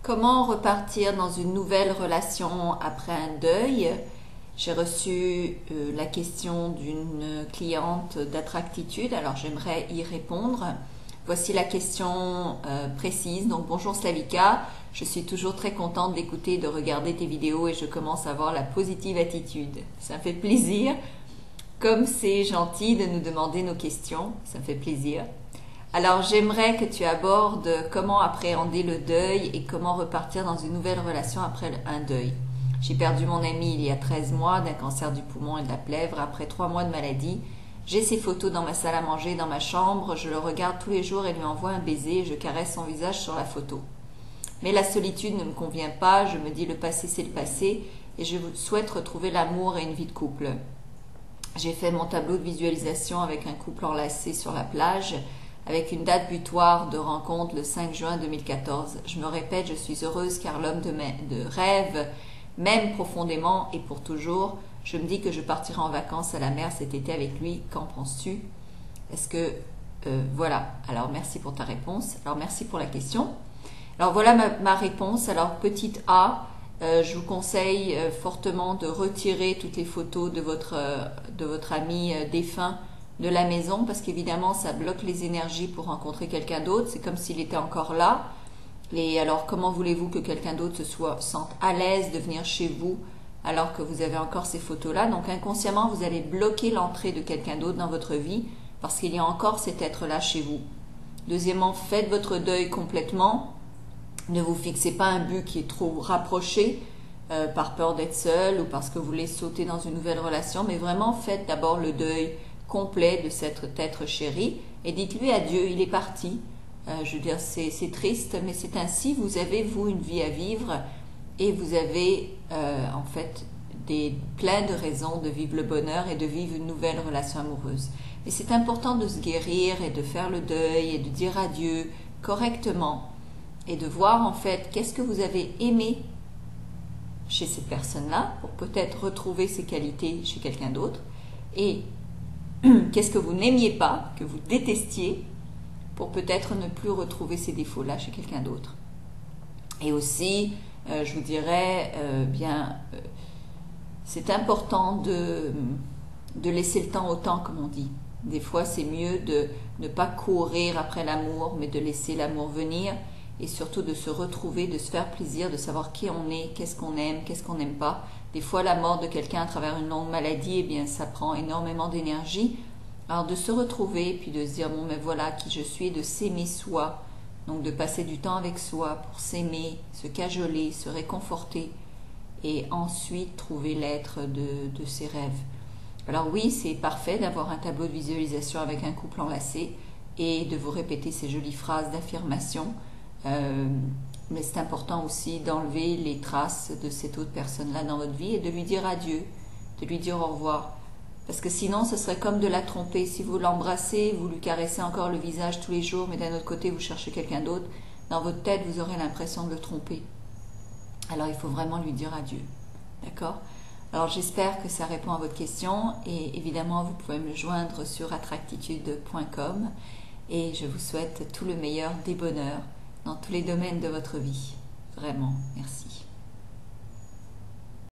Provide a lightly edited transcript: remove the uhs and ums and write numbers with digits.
Comment repartir dans une nouvelle relation après un deuil? J'ai reçu la question d'une cliente d'Attractitude, alors j'aimerais y répondre. Voici la question précise. Donc bonjour Slavika, je suis toujours très contente d'écouter et de regarder tes vidéos et je commence à avoir la positive attitude. Ça me fait plaisir. Comme c'est gentil de nous demander nos questions, ça me fait plaisir. Alors j'aimerais que tu abordes comment appréhender le deuil et comment repartir dans une nouvelle relation après un deuil. J'ai perdu mon ami il y a 13 mois d'un cancer du poumon et de la plèvre après 3 mois de maladie. J'ai ses photos dans ma salle à manger, dans ma chambre, je le regarde tous les jours et lui envoie un baiser et je caresse son visage sur la photo. Mais la solitude ne me convient pas, je me dis le passé c'est le passé et je souhaite retrouver l'amour et une vie de couple. J'ai fait mon tableau de visualisation avec un couple enlacé sur la plage, avec une date butoir de rencontre le 5 juin 2014. Je me répète, je suis heureuse car l'homme de rêve m'aime profondément et pour toujours. Je me dis que je partirai en vacances à la mer cet été avec lui. Qu'en penses-tu? Est-ce que... voilà. Alors, merci pour ta réponse. Alors, merci pour la question. Alors, voilà ma réponse. Alors, petite A, je vous conseille fortement de retirer toutes les photos de votre ami défunt de la maison parce qu'évidemment ça bloque les énergies pour rencontrer quelqu'un d'autre, c'est comme s'il était encore là. Et alors comment voulez-vous que quelqu'un d'autre sente à l'aise de venir chez vous alors que vous avez encore ces photos-là? Donc inconsciemment vous allez bloquer l'entrée de quelqu'un d'autre dans votre vie parce qu'il y a encore cet être-là chez vous. Deuxièmement, faites votre deuil complètement. Ne vous fixez pas un but qui est trop rapproché par peur d'être seul ou parce que vous voulez sauter dans une nouvelle relation, mais vraiment faites d'abord le deuil complet de cet être chéri et dites-lui adieu, il est parti. Je veux dire, c'est triste, mais c'est ainsi, vous avez, vous, une vie à vivre et vous avez en fait plein de raisons de vivre le bonheur et de vivre une nouvelle relation amoureuse. Et c'est important de se guérir et de faire le deuil et de dire adieu correctement et de voir en fait qu'est-ce que vous avez aimé chez cette personne-là pour peut-être retrouver ces qualités chez quelqu'un d'autre et qu'est-ce que vous n'aimiez pas, que vous détestiez, pour peut-être ne plus retrouver ces défauts-là chez quelqu'un d'autre. Et aussi, je vous dirais, c'est important de laisser le temps au temps, comme on dit. Des fois, c'est mieux de ne pas courir après l'amour, mais de laisser l'amour venir, et surtout de se retrouver, de se faire plaisir, de savoir qui on est, qu'est-ce qu'on aime, qu'est-ce qu'on n'aime pas. Des fois, la mort de quelqu'un à travers une longue maladie, eh bien, ça prend énormément d'énergie. Alors, de se retrouver, puis de se dire, bon, mais voilà qui je suis, de s'aimer soi. Donc, de passer du temps avec soi pour s'aimer, se cajoler, se réconforter, et ensuite trouver l'être de ses rêves. Alors oui, c'est parfait d'avoir un tableau de visualisation avec un couple enlacé et de vous répéter ces jolies phrases d'affirmation. Mais c'est important aussi d'enlever les traces de cette autre personne-là dans votre vie et de lui dire adieu, de lui dire au revoir. Parce que sinon, ce serait comme de la tromper. Si vous l'embrassez, vous lui caressez encore le visage tous les jours, mais d'un autre côté, vous cherchez quelqu'un d'autre, dans votre tête, vous aurez l'impression de le tromper. Alors, il faut vraiment lui dire adieu. D'accord? Alors, j'espère que ça répond à votre question. Et évidemment, vous pouvez me joindre sur attractitude.com. Et je vous souhaite tout le meilleur des bonheurs dans tous les domaines de votre vie. Vraiment, merci.